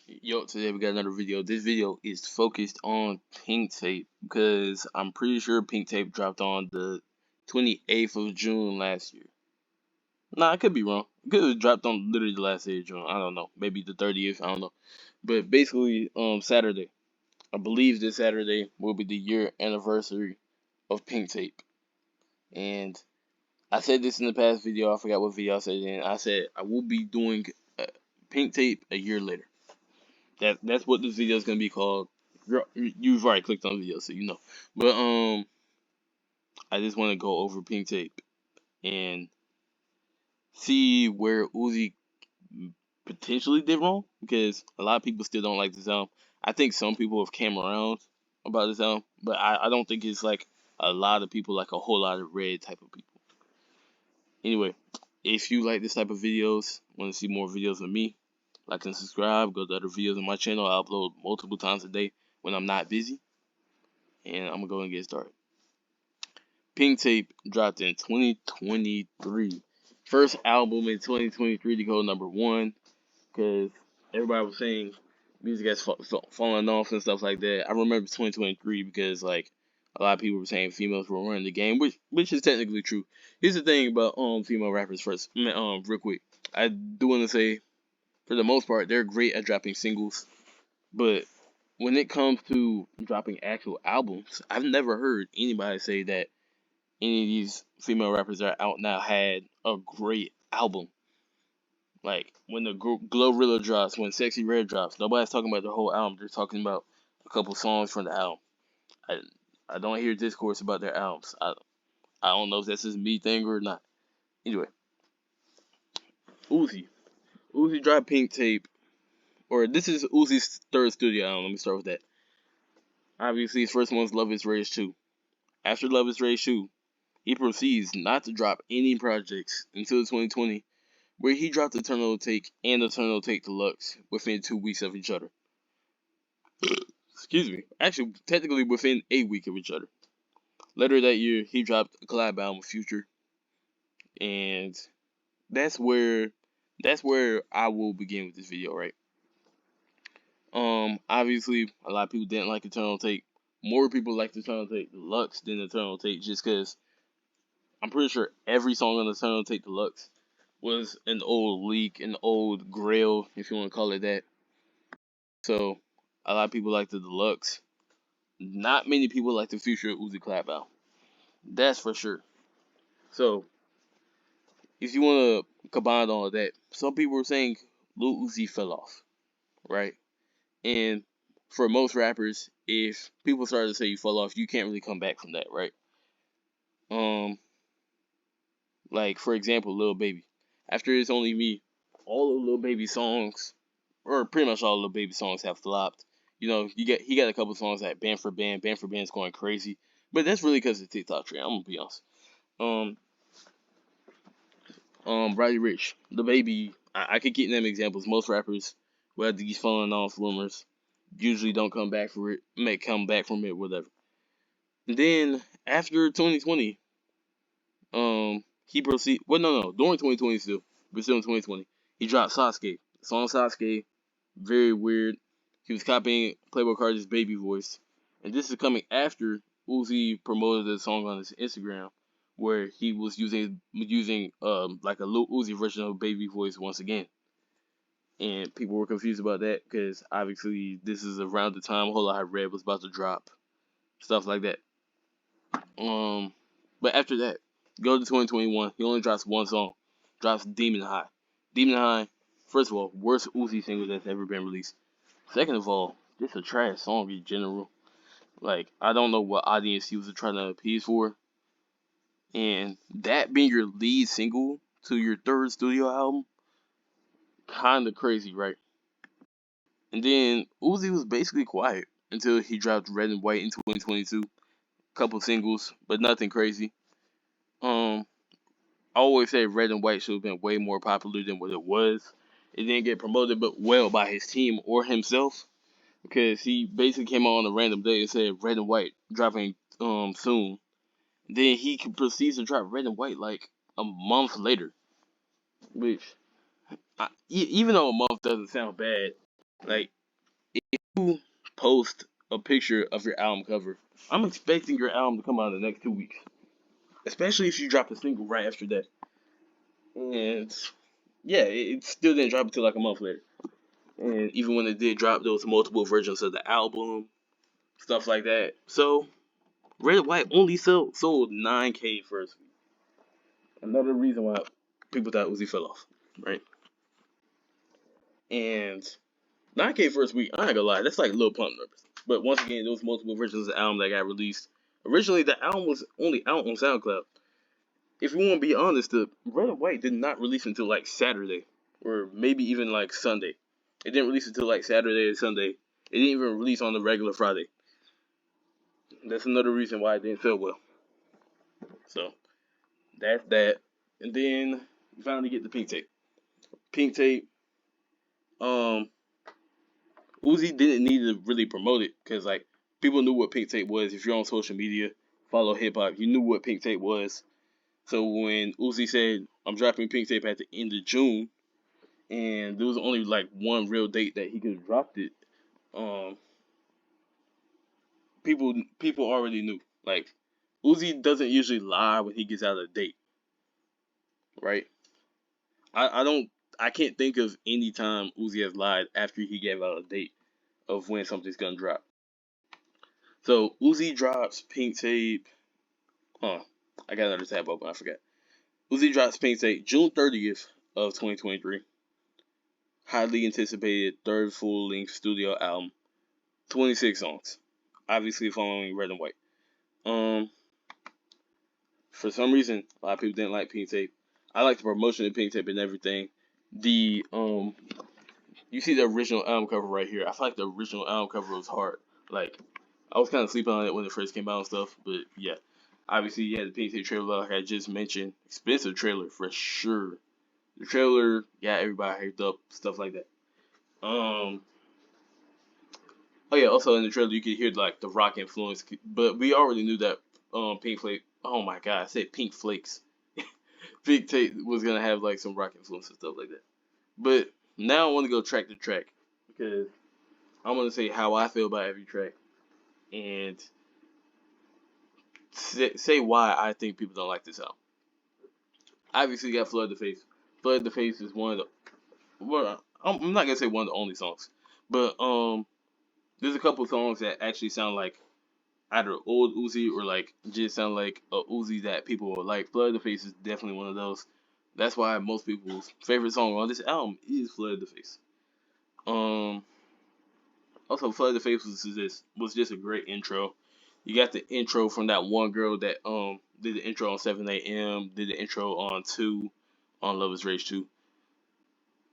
Yo, today we got another video. This video is focused on Pink Tape because I'm pretty sure Pink Tape dropped on the 28th of June last year. Nah, I could be wrong. It could have dropped on literally the last day of June. I don't know. Maybe the 30th. I don't know. But basically, Saturday. I believe this Saturday will be the year anniversary of Pink Tape. And I said this in the past video. I forgot what video I said it in. I said I will be doing Pink Tape a year later. That's what this video is gonna be called. You've already clicked on the video, so you know. But I just want to go over Pink Tape and see where Uzi potentially did wrong because a lot of people still don't like this album. I think some people have came around about this album, but I don't think it's like a lot of people, like a whole lot of red type of people. Anyway, if you like this type of videos, want to see more videos of me, like and subscribe. Go to other videos on my channel. I upload multiple times a day when I'm not busy. And I'm gonna go and get started. Pink Tape dropped in 2023. First album in 2023 to go #1 because everybody was saying music has fallen off and stuff like that. I remember 2023 because like a lot of people were saying females were running the game, which is technically true. Here's the thing about female rappers first. Real quick, I do want to say for the most part they're great at dropping singles, but when it comes to dropping actual albums, I've never heard anybody say that any of these female rappers that are out now had a great album. Like when the Glorilla drops, when Sexy Red drops, nobody's talking about the whole album. They're talking about a couple songs from the album. I I don't hear discourse about their albums. I don't know if that's just me thing or not. Anyway, Uzi. Uzi dropped Pink Tape, or this is Uzi's third studio album. Let me start with that. Obviously, his first one's Love Is Rage 2. After Love Is Rage 2, he proceeds not to drop any projects until 2020, where he dropped Eternal Take and Eternal Take Deluxe within 2 weeks of each other. Excuse me. Actually, technically within a week of each other. Later that year, he dropped a collab album with Future, and that's where I will begin with this video, right? Obviously, a lot of people didn't like Eternal Take. More people liked Eternal Take Deluxe than Eternal Take, just because I'm pretty sure every song on Eternal Take Deluxe was an old leak, an old grail, if you want to call it that. So a lot of people like the deluxe. Not many people like the Future Uzi collab album. That's for sure. So if you want to combine all of that, some people were saying Lil Uzi fell off, right? And for most rappers, if people started to say you fell off, you can't really come back from that, right? Um, like for example, Lil Baby. After It's Only Me, all of Lil Baby songs, or pretty much all Lil Baby songs, have flopped. You know, he got a couple songs like Band for Band. Band for Band's going crazy, but that's really because of TikTok trend. I'm gonna be honest. Um, Roddy Ricch, the baby. I could get them examples. Most rappers who have these falling off rumors usually don't come back for it. May come back from it, whatever. And then after 2020, he proceed. Well, no, during 2020 still, but still in 2020, he dropped Sasuke. The song Sasuke, very weird. He was copying Playboi Carti's baby voice, and this is coming after Uzi promoted the song on his Instagram, where he was using like a Lil Uzi version of baby voice once again, and people were confused about that because obviously this is around the time Whole Lot Red was about to drop, stuff like that. But after that, go to 2021. He only drops one song, drops Demon High. Demon High, first of all, worst Uzi single that's ever been released. Second of all, just a trash song in general. Like, I don't know what audience he was trying to appease for. And that being your lead single to your third studio album, kinda crazy, right? And then Uzi was basically quiet until he dropped Red and White in 2022. Couple singles, but nothing crazy. Um, I always say Red and White should have been way more popular than what it was. It didn't get promoted but well by his team or himself. Because he basically came out on a random day and said Red and White dropping soon. Then he proceeds to drop Red and White like a month later, which even though a month doesn't sound bad, Like, if you post a picture of your album cover, I'm expecting your album to come out in the next 2 weeks. Especially if you drop a single right after that. And yeah, it still didn't drop until like a month later. And even when it did drop, there was multiple versions of the album, stuff like that. So Red and White only sold 9K first week. Another reason why people thought Uzi fell off, right? And 9K first week, I ain't gonna lie, that's like Lil Pump numbers. But once again, there was multiple versions of the album that got released. Originally, the album was only out on SoundCloud. If we want to be honest, the Red and White did not release until like Saturday, or maybe even like Sunday. It didn't release until like Saturday or Sunday. It didn't even release on the regular Friday. That's another reason why it didn't sell well. So that's that. And then you finally get the Pink Tape. Pink Tape. Um, Uzi didn't need to really promote it because like people knew what Pink Tape was. If you're on social media, follow hip hop, you knew what Pink Tape was. So when Uzi said, "I'm dropping Pink Tape at the end of June," and there was only like one real date that he could have dropped it, um, people already knew. Like Uzi doesn't usually lie when he gets out of a date, right? I don't I can't think of any time Uzi has lied after he gave out a date of when something's gonna drop. So Uzi drops Pink Tape. Huh. I got another tab open. I forgot. Uzi drops Pink Tape June 30th of 2023. Highly anticipated third full length studio album. 26 songs. Obviously following Red and White. Um, for some reason, a lot of people didn't like Pink Tape. I like the promotion of Pink Tape and everything. The you see the original album cover right here. I feel like the original album cover was hard. Like I was kind of sleeping on it when it first came out and stuff, but yeah. Obviously, you had the Pink Tape trailer, like I just mentioned. Expensive trailer for sure. The trailer, yeah, everybody hyped up, stuff like that. Um, oh yeah, also in the trailer you could hear like the rock influence, but we already knew that Pink Flake. Oh my god, I said Pink Flakes. Pink Tape was gonna have like some rock influence and stuff like that. But now I want to go track to track because I want to say how I feel about every track and say why I think people don't like this album. Obviously, you got Flood the Face. Flood the Face is one of the well, I'm not gonna say one of the only songs, but there's a couple songs that actually sound like either old Uzi or like just sound like a Uzi that people will like. Flood the Face is definitely one of those. That's why most people's favorite song on this album is Flood the Face. Um, Also Flood the Face was just a great intro. You got the intro from that one girl that did the intro on 7 a.m. Did the intro on 2 on Love Is Rage 2.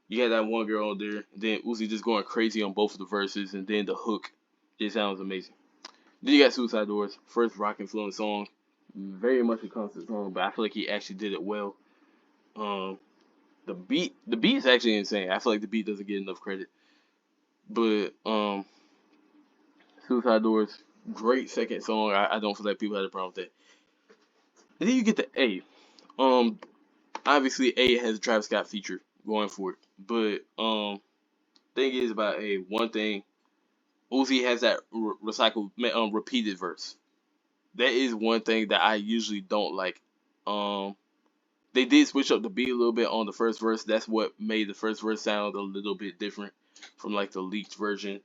You had that one girl on there, and then Uzi just going crazy on both of the verses, and then the hook just sounds amazing. Then you got Suicide Doors, first rock influence song, very much a concert song, but I feel like he actually did it well. Um, the beat is actually insane. I feel like the beat doesn't get enough credit, but Suicide Doors, great second song. I don't feel like people had a problem with that. And then you get the A. Um, Obviously A has a Travis Scott feature going for it, but thing is about A, one thing Uzi has that recycled, repeated verse. That is one thing that I usually don't like. Um, they did switch up the beat a little bit on the first verse. That's what made the first verse sound a little bit different from like the leaked version.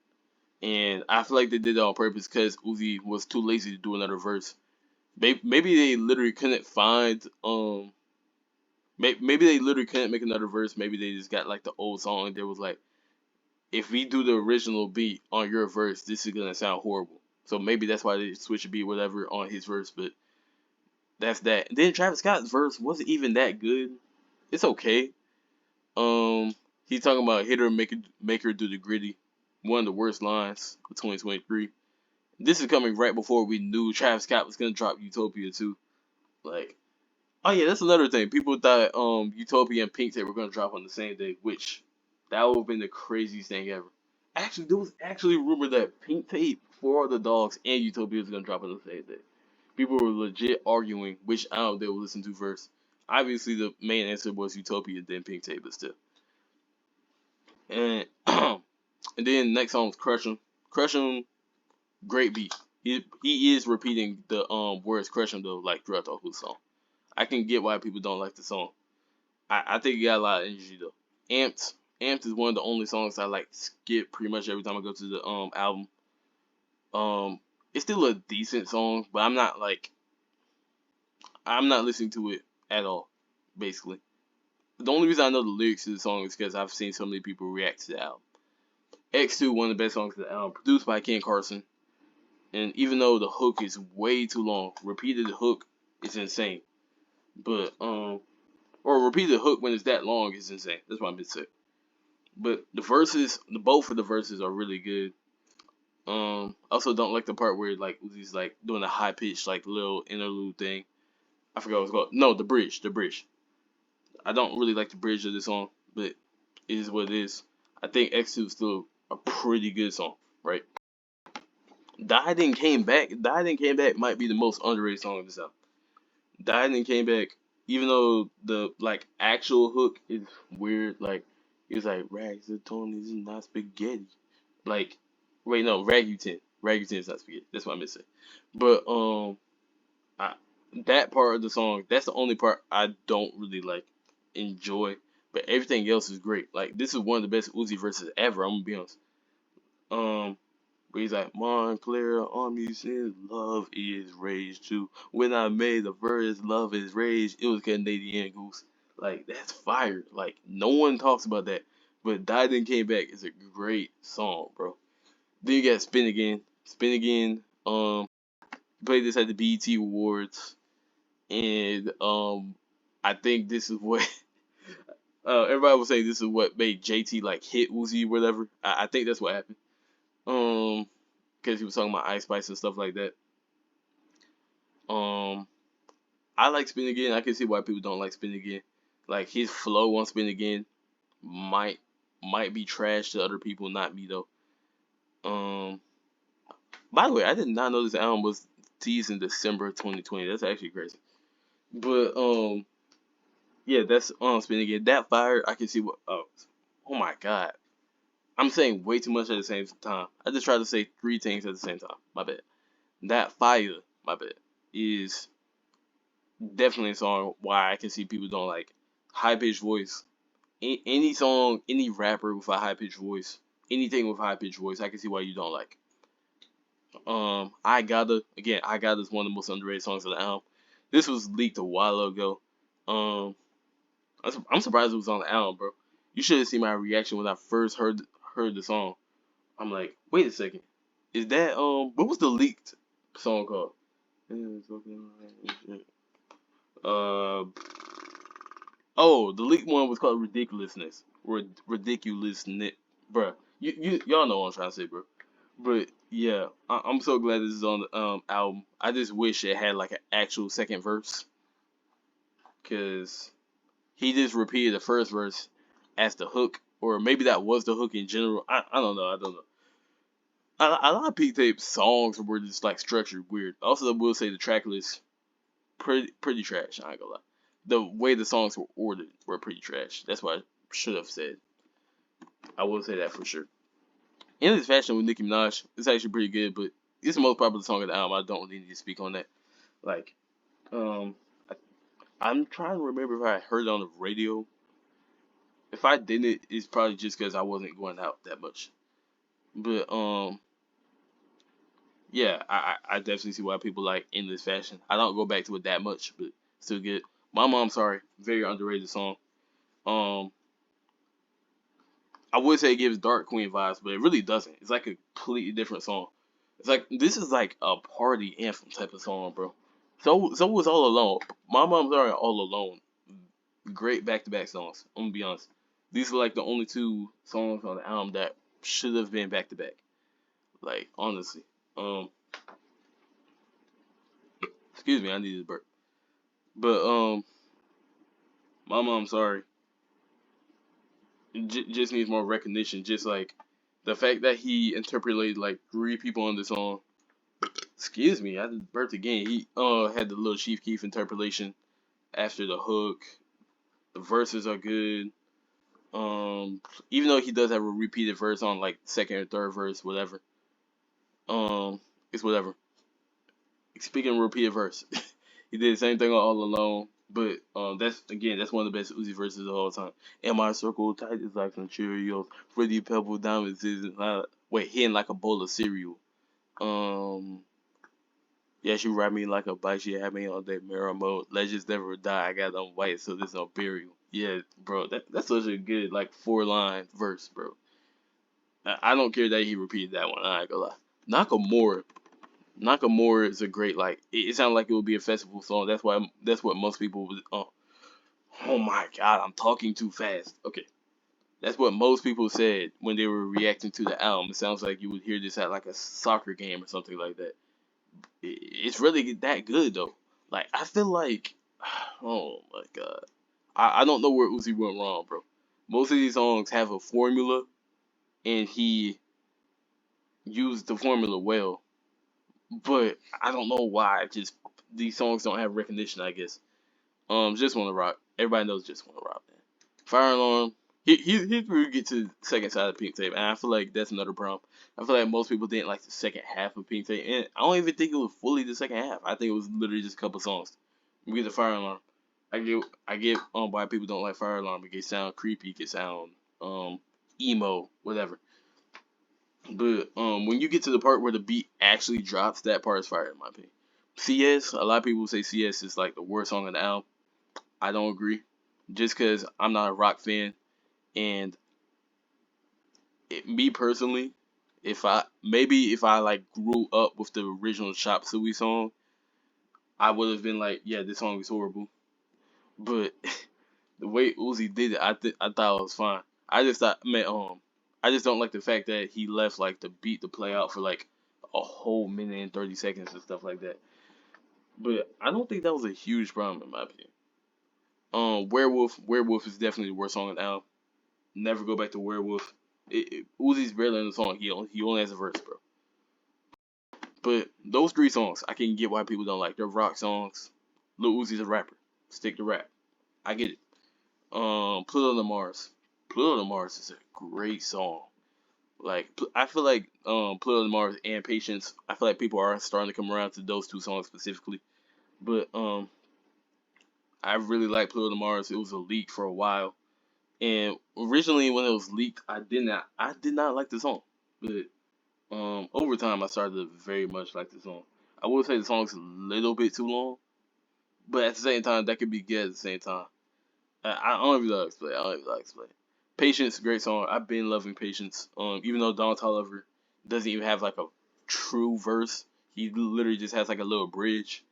And I feel like they did that on purpose because Uzi was too lazy to do another verse. Maybe they literally couldn't find maybe they literally couldn't make another verse. Maybe they just got like the old song. There was like, if we do the original beat on your verse, this is gonna sound horrible. So maybe that's why they switch the beat, whatever, on his verse. But that's that. And then Travis Scott's verse wasn't even that good. It's okay. Um, he's talking about hit her, make her do the gritty. One of the worst lines of 2023. This is coming right before we knew Travis Scott was gonna drop Utopia too. Like, oh yeah, that's another thing. People thought Utopia and Pink Tape were gonna drop on the same day, which that would have been the craziest thing ever. Actually, there was actually a rumor that Pink Tape, For the Dogs, and Utopia was gonna drop on the same day. People were legit arguing which album they would listen to first. Obviously, the main answer was Utopia, then Pink Tape, but still. And And then next song is Crush 'Em. Crush 'Em, great beat. He is repeating the words Crush 'Em though, like throughout the whole song. I can get why people don't like the song. I think it got a lot of energy though. Amped. Amped is one of the only songs I like skip pretty much every time I go to the album. It's still a decent song, but I'm not listening to it at all, basically. The only reason I know the lyrics to the song is because I've seen so many people react to the album. X2, one of the best songs of the album, produced by Ken Carson. And even though the hook is way too long, repeated hook is insane. But or repeated hook when it's that long is insane. That's what I'm gonna say. But the verses, both of the verses are really good. Also don't like the part where like Uzi's like doing a high pitched like little interlude thing. I forgot what it's called. No, the bridge. The bridge. I don't really like the bridge of the song, but it is what it is. I think X2 is still a pretty good song, right? Died and Came Back. Died and Came Back might be the most underrated song of this album. Died and Came Back, even though the like actual hook is weird, like it's like rags and Tony's is not spaghetti. Like, wait, no, Ragutin. Ragutin is not spaghetti. That's what I meant to say. But I, that part of the song, that's the only part I don't really like enjoy. But everything else is great. Like this is one of the best Uzi verses ever. I'm gonna be honest. Um, but he's like Montclair on me says love is rage too. When I made the verse love is rage, it was Canadian Goose. Like that's fire. Like no one talks about that. But Died and Came Back is a great song, bro. Then you got Spin Again. Spin Again. Played this at the BET Awards, and I think this is what everybody was saying. This is what made JT like hit Uzi, or whatever. I think that's what happened. Because he was talking about Ice Spice and stuff like that. Um, I like Spin Again. I can see why people don't like Spin Again. Like his flow on Spin Again might might be trash to other people, not me though. Um, by the way, I did not know this album was teased in December 2020. That's actually crazy. But yeah, that's Spin Again. That fire, I can see what. Oh my god, I'm saying way too much at the same time. I just tried to say three things at the same time. My bad. That fire, my bad, is definitely a song why I can see people don't like high pitched voice. Any song, any rapper with a high pitched voice, anything with a high pitched voice, I can see why you don't like. I Gotta is one of the most underrated songs of the album. This was leaked a while ago. Um, I'm surprised it was on the album, bro. You should have seen my reaction when I first heard the song. I'm like, wait a second, is that what was the leaked song called? Uh, oh, the leaked one was called Ridiculousness. Ridiculousness, bruh. Y'all know what I'm trying to say, bro. But yeah, I'm so glad this is on the album. I just wish it had like an actual second verse, cause he just repeated the first verse as the hook, or maybe that was the hook in general. I don't know. I don't know. A lot of P tape songs were just like structured weird. Also, I will say the track list pretty trash. I ain't gonna lie. The way the songs were ordered were pretty trash. That's what I should have said. I will say that for sure. In this fashion with Nicki Minaj, it's actually pretty good, but it's the most popular song of the album. I don't really need to speak on that. Like, um, I, I'm trying to remember if I heard it on the radio. If I didn't, it's probably just because I wasn't going out that much. But yeah, I definitely see why people like In This Fashion. I don't go back to it that much, but still good. My Mom Sorry, very underrated song. Um, I would say it gives Dark Queen vibes, but it really doesn't. It's like a completely different song. It's like this is like a party anthem type of song, bro. So was All Alone. My Mom's Sorry, All Alone. Great back to back songs. I'm gonna be honest. These are like the only two songs on the album that should have been back to back. Like honestly. Um, excuse me, I needed a burp. But My Mom's Sorry just needs more recognition. Just like the fact that he interpolated like three people on the song. Excuse me, I just burped again. He had the little Chief Keef interpolation after the hook. The verses are good. Even though he does have a repeated verse on like second or third verse, whatever. Um, it's whatever. Speaking of repeated verse, he did the same thing on All Alone. But that's one of the best Uzi verses of all time. And my circle tight is like some Cheerios. Fruity Pebble Diamonds is wait, hitting like a bowl of cereal. Um, yeah, she ride me like a bike. She had me on that mirror mode. Legends never die. I got them white, so there's no burial. Yeah, bro, that's such a good like 4 line verse, bro. I don't care that he repeated that one. I ain't gonna lie. Nakamura, Nakamura is a great like. It sounded like it would be a festival song. That's what most people would. Oh my god, I'm talking too fast. Okay, that's what most people said when they were reacting to the album. It sounds like you would hear this at like a soccer game or something like that. It's really that good though. Like I feel like, oh my god, I don't know where Uzi went wrong, bro. Most of these songs have a formula, and he used the formula well. But I don't know why. Just these songs don't have recognition, I guess. Just wanna rock. Everybody knows just wanna rock, man. Fire alarm. He could get to the second side of Pink Tape, and I feel like that's another problem. I feel like most people didn't like the second half of Pink Tape, and I don't even think it was fully the second half. I think it was literally just a couple songs. We get the fire alarm. I get why people don't like fire alarm. It can sound creepy. It can sound emo, whatever. But when you get to the part where the beat actually drops, that part is fire in my opinion. CS, a lot of people say CS is like the worst song on the album. I don't agree. Just because I'm not a rock fan, and me personally, if I like grew up with the original Chop Suey song, I would have been like, yeah, this song is horrible. But the way Uzi did it, I thought it was fine. I just thought, man, I just don't like the fact that he left like the beat to play out for like a whole minute and 30 seconds and stuff like that. But I don't think that was a huge problem in my opinion. Werewolf is definitely the worst song on the album. Never go back to Werewolf. Uzi's barely in the song. He only has a verse, bro. But those 3 songs, I can get why people don't like. They're rock songs. Lil Uzi's a rapper. Stick to rap. I get it. Pluto to Mars. Pluto to Mars is a great song. Like I feel like Pluto to Mars and Patience. I feel like people are starting to come around to those 2 songs specifically. But I really like Pluto to Mars. It was a leak for a while. And originally when it was leaked, I did not like the song. But over time I started to very much like the song. I would say the song's a little bit too long, but at the same time that could be good at the same time. I don't even know how to explain. I don't even know how to explain. Patience, great song. I've been loving Patience. Even though Don Toliver doesn't even have like a true verse, he literally just has like a little bridge.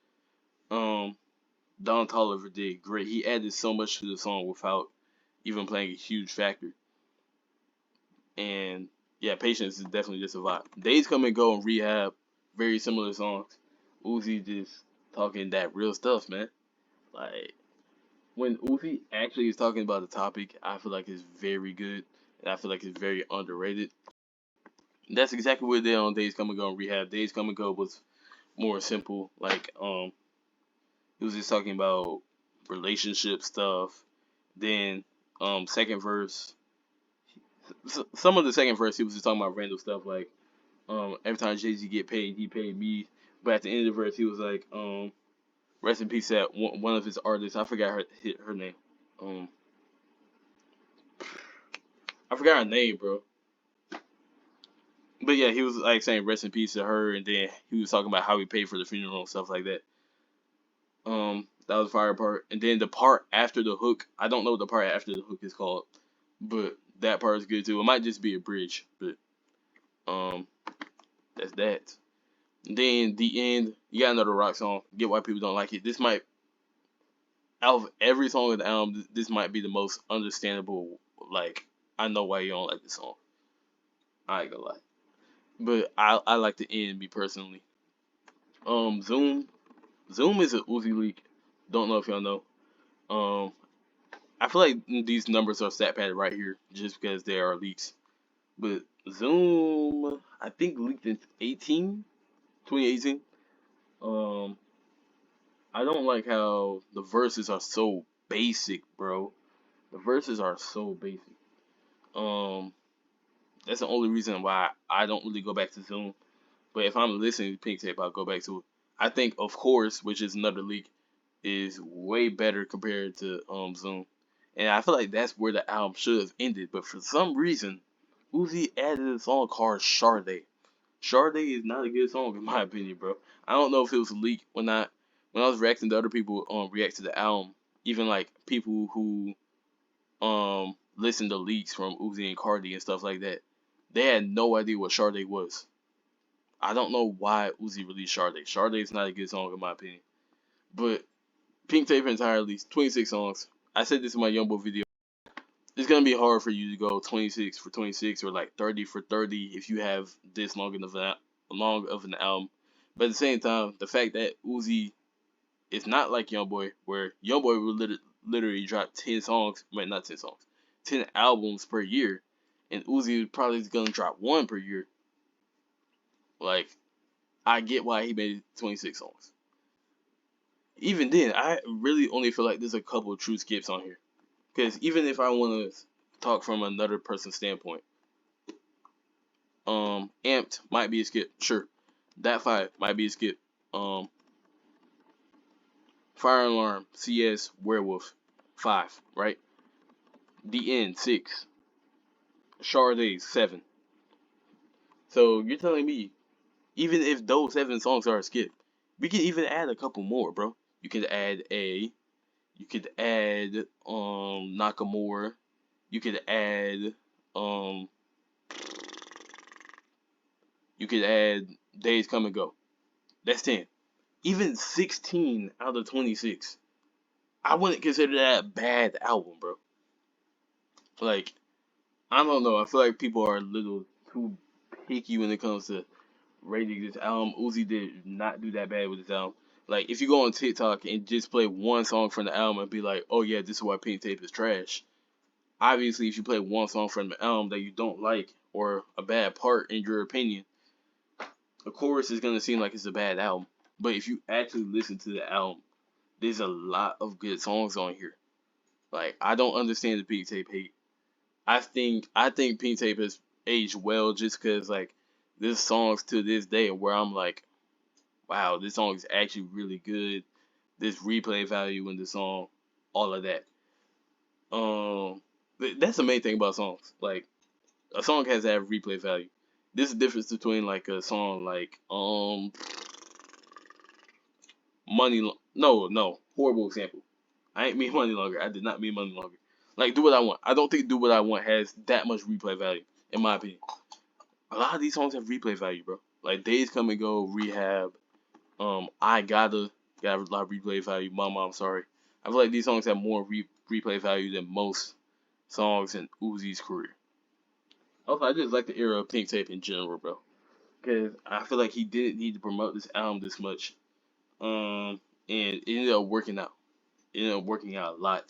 Um, Don Toliver did great. He added so much to the song without even playing a huge factor. And yeah, Patience is definitely just a vibe. Days Come and Go and Rehab, very similar songs. Uzi just talking that real stuff, man. Like when Uzi actually is talking about the topic, I feel like it's very good, and I feel like it's very underrated. And that's exactly what they did on Days Come and Go and Rehab. Days Come and Go was more simple. Like he was just talking about relationship stuff. Then second verse, some of the second verse he was just talking about random stuff like every time Jay Z get paid, he paid me. But at the end of the verse, he was like, rest in peace at one of his artists. I forgot her name. Um, I forgot her name, bro. But yeah, he was like saying rest in peace to her, and then he was talking about how he paid for the funeral and stuff like that. That was the fire part, and then the part after the hook. I don't know what the part after the hook is called, but that part is good too. It might just be a bridge, but um, that's that. And then the end, you got another rock song. Get why people don't like it. This might, out of every song of the album, this might be the most understandable. Like, I know why you don't like this song. I ain't gonna lie, but I like the end, me personally. Zoom. Zoom is a Uzi leak. Don't know if y'all know. Um, I feel like these numbers are stat padded right here just because they are leaks. But Zoom, I think leaked in 2018. Um, I don't like how the verses are so basic, bro. The verses are so basic. That's the only reason why I don't really go back to Zoom. But if I'm listening to Pink Tape, I'll go back to it. I think, of course, which is another leak, is way better compared to Zoom. And I feel like that's where the album should have ended. But for some reason, Uzi added a song called Sade. Sade is not a good song in my opinion, bro. I don't know if it was a leak when I was reacting to other people react to the album, even like people who listen to leaks from Uzi and Cardi and stuff like that. They had no idea what Sade was. I don't know why Uzi released Sade. Sade is not a good song in my opinion. But Pink Tape entirely 26 songs. I said this in my Youngboy video. It's gonna be hard for you to go 26 for 26 or like 30 for 30 if you have this long of an album. But at the same time, the fact that Uzi is not like Youngboy, where Youngboy will literally drop 10 songs, well, not 10 songs, 10 albums per year, and Uzi probably is gonna drop one per year. Like, I get why he made 26 songs. Even then, I really only feel like there's a couple of true skips on here. Because even if I want to talk from another person's standpoint, Amped might be a skip, sure. That 5 might be a skip. Um, Fire Alarm, CS, Werewolf, 5, right? The End, 6. Sade, 7. So you're telling me, even if those 7 songs are a skip, we can even add a couple more, bro. You could add you could add Nakamura, you could add um you could add Days Come and Go. That's 10. Even 16 out of 26. I wouldn't consider that a bad album, bro. Like, I don't know. I feel like people are a little too picky when it comes to rating this album. Uzi did not do that bad with this album. Like, if you go on TikTok and just play one song from the album and be like, oh yeah, this is why Pink Tape is trash. Obviously, if you play one song from the album that you don't like or a bad part in your opinion, of course it's gonna seem like it's a bad album. But if you actually listen to the album, there's a lot of good songs on here. Like, I don't understand the Pink Tape hate. I think Pink Tape has aged well just because like this songs to this day where I'm like, wow, this song is actually really good. This replay value in the song, all of that. That's the main thing about songs. Like, a song has to have replay value. There's a difference between like a song like no, horrible example. I ain't mean Money Longer. I did not mean Money Longer. Like, Do What I Want. I don't think Do What I Want has that much replay value, in my opinion. A lot of these songs have replay value, bro. Like Days Come and Go, Rehab, I got a lot of replay value. Mama, I'm sorry. I feel like these songs have more replay value than most songs in Uzi's career. Also, I just like the era of Pink Tape in general, bro. Because I feel like he didn't need to promote this album this much. And it ended up working out. It ended up working out a lot.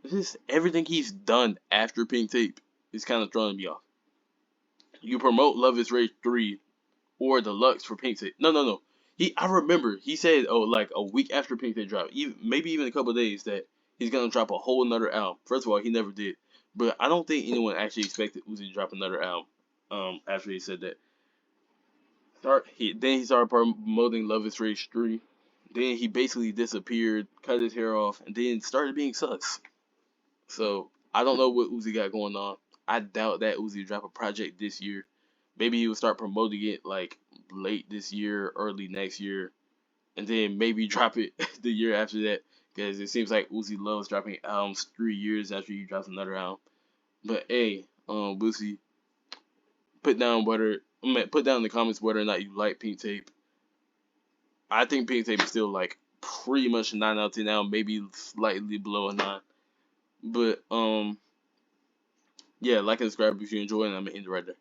It's just everything he's done after Pink Tape is kind of throwing me off. You promote Love Is Rage 3 or Deluxe for Pink Tape. No. I remember he said, oh, like a week after Pink Tape dropped, maybe even a couple of days, that he's gonna drop a whole another album. First of all, he never did, but I don't think anyone actually expected Uzi to drop another album. After he said that, then he started promoting Love Is Rage 3. Then he basically disappeared, cut his hair off, and then started being sus. So I don't know what Uzi got going on. I doubt that Uzi drop a project this year. Maybe he will start promoting it like late this year, early next year, and then maybe drop it the year after that. Because it seems like Uzi loves dropping albums 3 years after he drops another album. But hey, we'll see. Put down in the comments whether or not you like Pink Tape. I think Pink Tape is still like pretty much a 9 out of 10 album, maybe slightly below a 9. But yeah, like and subscribe if you enjoy, and I'm gonna end it right there.